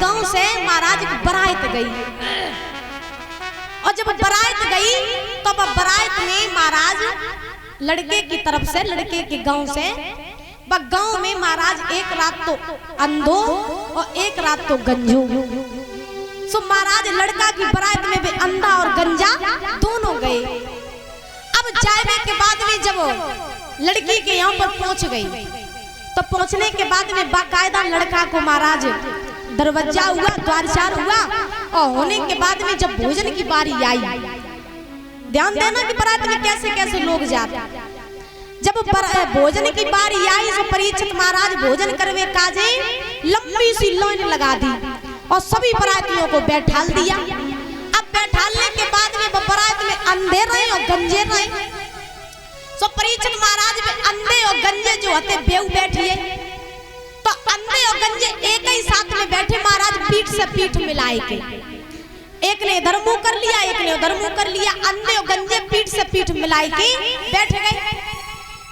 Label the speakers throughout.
Speaker 1: गांव से महाराज की बारात गई, और जब बारात गई तो अब बारात में महाराज लड़के की तरफ से, लड़के के गांव से, गांव में महाराज एक रात तो अंधो और एक रात तो गंजो। सो महाराज लड़का की बारात में भी अंधा और गंजा दोनों गए। अब जाने के बाद में जब लड़की के यहाँ पर पहुंच गई तो पहुंचने के बाद में बाकायदा लड़का को महाराज दरवाजा हुआ, द्वारचार हुआ, और होने के बाद में जब भोजन की बारी आई, ध्यान देना कि बारात में कैसे कैसे लोग जाते। जब भोजन की बारी आई तो परीक्षित महाराज भोजन करवे काजे लंबी सी लाइन लगा दी और सभी बारातियों को बैठाल दिया। अब बैठालने के बाद में बारात में अंधे रहे और गंजे रहे। तो परीक्षित महाराज में अंधे और गंजे जो होते बेऊ बैठिए, तो अंधे और गंजे एक ही साथ में बैठे महाराज पीठ से पीठ मिलाए के, एक ने इधर मुंह कर लिया, एक ने उधर मुंह कर लिया। अंधे और गंजे पीठ से पीठ मिलाए के बैठ गए।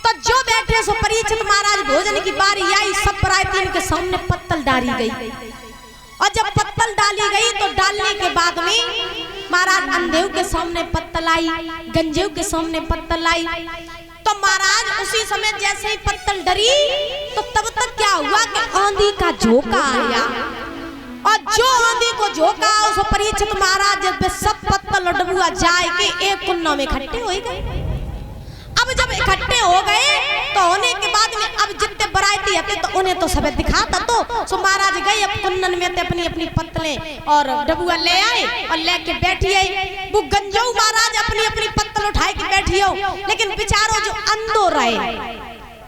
Speaker 1: तो जो बैठे सो परीक्षित महाराज भोजन की बारी आई, सब बारातियों के सामने पत्तल डाली गई, और जब पत्तल डाली गई तो डालने के बाद में महाराज अंधेव के सामने पत्तल आई, गंजेव के सामने पत्तल आई। तो महाराज उसी समय जैसे ही पत्तल डरी तो तब तक क्या हुआ कि आंधी का झोंका आया, और जो आंधी को झोंका उस परीक्षित महाराज जब सब पत्तल डबुआ जाए के एक कुन्ना में इकट्ठे हो गए। अब जब इकट्ठे हो गए तो होने के बाद में अब जितने बाराती आते तो उन्हें तो सब दिखाता, तो सो महाराज गए अब कुन्नन में अपनी अपनी पत्तलें और डबुआ ले आए और लेके बैठी आई। वो गंजो महाराज अपनी अपनी पत्तल उठाए के बैठी हो, लेकिन बेचारो जो अंधो रहे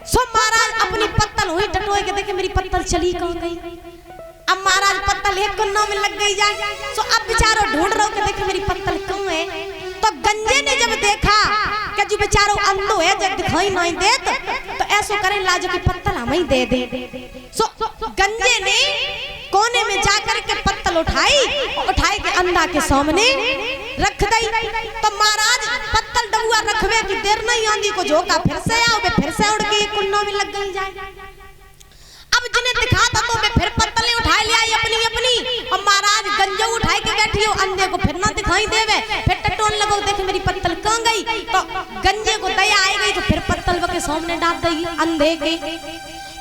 Speaker 1: सो महाराज अपनी पत्तल हुई टटोए के देखे मेरी पत्तल चली कहाँ गई। अब महाराज पत्तल एक कुन्ना में लग गई जाए, सो अब बेचारो ढूंढ रहे के देखे मेरी पत्तल कहाँ है। तो गंजे ने जब देखा कि जो बेचारो अंधो है जब दिखाई नहीं देत तो ऐसो करे लाजो की पत्तल हम ही दे दे। सो गंजे ने कोने में जाकर के पत्तल उठाई के अंधा के सामने रख दी। तो महाराज पत्तल डबुआ रखवे की देर नहीं, आंधी को झोंका फिर से आओ, फिर से उड़ के एक कुन्नों में लग गई जाए। अब जिन्हें दिखाता तो मैं फिर पत्तलें उठा ले आई अपनी अपनी, और महाराज गंजो उठाई के बैठी हो, अंधे को फिर ना दिखाई देवे, फिर टटोन लगो देखे मेरी पत्तल कहाँ गई। तो गंजे को दया आई गई तो फिर पत्तल के सामने डाल दी अंधे के।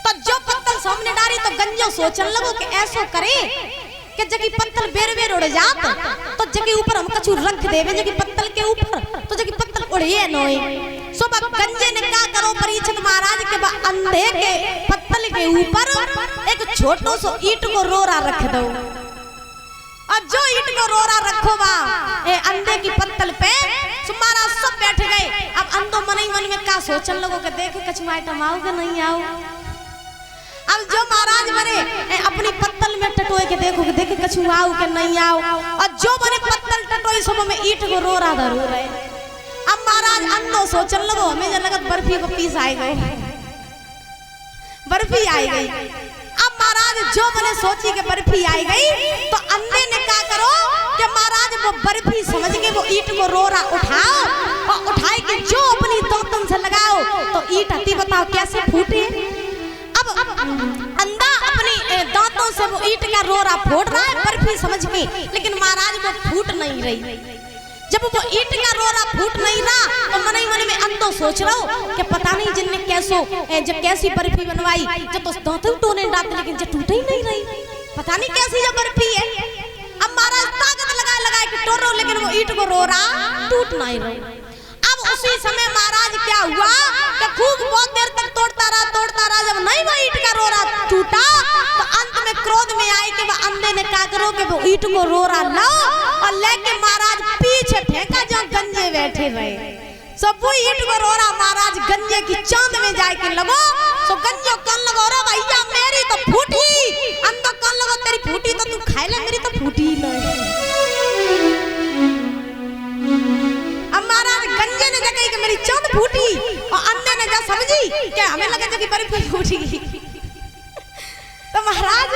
Speaker 1: तो जो पत्तल सामने डाली तो गंजो सोचने लगो कि ऐसो करे कि जगी पत्तल बेर बेर उड़ जात तो जगी ऊपर हम कछु रख देवे, जगी पत्तल के ऊपर तो जगी पत्तल उड़े नोए। सो गंजे ने क्या करो परीक्षित महाराज के अंधे के पत्तल के ऊपर एक छोटो सो ईट को रोरा रख दो, और जो ईट को रोरा रखो बा अंधे की पत्तल पे सो महाराज सब बैठ गए। अब अंधो मन ही मन में क्या सोचने लोगों के देखे कछु आइटम आओ कि नहीं आओ। अब जो महाराज बने अपनी पत्तल में टटोए के देखो कि देखे कछु आओ कि नहीं आओ, और जो बने पत्तल टटोई सब में ईट को रोरा धरो रहे। अब महाराज अंधो सोचने लगो हमें जो लगत बर्फी को पीस आए गए, बर्फी आई गई। अब महाराज जो बने सोची कि बर्फी आई गई तो अंधे ने क्या करो कि महाराज वो बर्फी समझ के वो ईट को रोरा उठाओ, और उठाए के जो अपनी दांतन से लगाओ तो ईट हती बताओ कैसे फूटे। अब अंधा अपनी दांतों से वो ईट का रोरा फोड़ रहा है बर्फी समझ के, लेकिन महाराज वो फूट नहीं रही। जब वो ईट का रोरा फूट नहीं रहा तो मन ही मन में अंधो सोच रहा हो कि पता नहीं जिनने जब कैसी बर्फी बनवाई जब तो दांतों टोने डालते लेकिन जब टूट ही नहीं रही, पता नहीं कैसी जब बर्फी है। अब महाराज ताकत लगा के टोर रहा लेकिन वो ईट को रोरा टूट नहीं रही। अब उसी समय महाराज क्या हुआ कि खूब बहुत देर तक तोड़ता रहा, जब नहीं वो ईट का रोरा टूटा तो अंत में क्रोध में आई कि वो अंधे ने क्या करो कि वो ईट को रोरा लाओ और लेके महाराज पीछे फेंका जहाँ गंजे बैठे रहे। सब वो ईट को रोरा महाराज गंजे की चांद में जाके लगो। सो गंजो कन लगो रे भैया मेरी तो फूटी, अंधो कन लगो तेरी फूटी तो तू खाए ले, मेरी तो फूटी नहीं। अब महाराज गंजे ने जगह कि मेरी चांद फूटी और अंधे ने जा समझी कि हमें लगा कि बर्फी फूटी। तो महाराज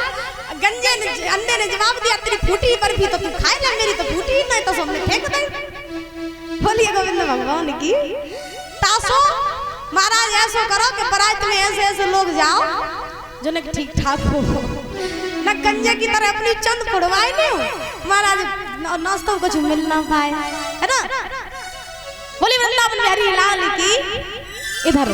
Speaker 1: अंधे ने जवाब दिया तेरी फूटी बर्फी तो तू खाए ले, मेरी तो फूटी नहीं, तो सबने फेंक दी। बोलिए गोविंद भगवान की। तासो महाराज ऐसो करो कि बारात में ऐसे ऐसे लोग जाओ जो ने ठीक ठाक हो, ना गंजे की तरह अपनी चंद फुड़वाए नहीं महाराज नाश्ता कुछ मिल ना पाए है ना। बोली वृंदावन बिहारी लाल की इधर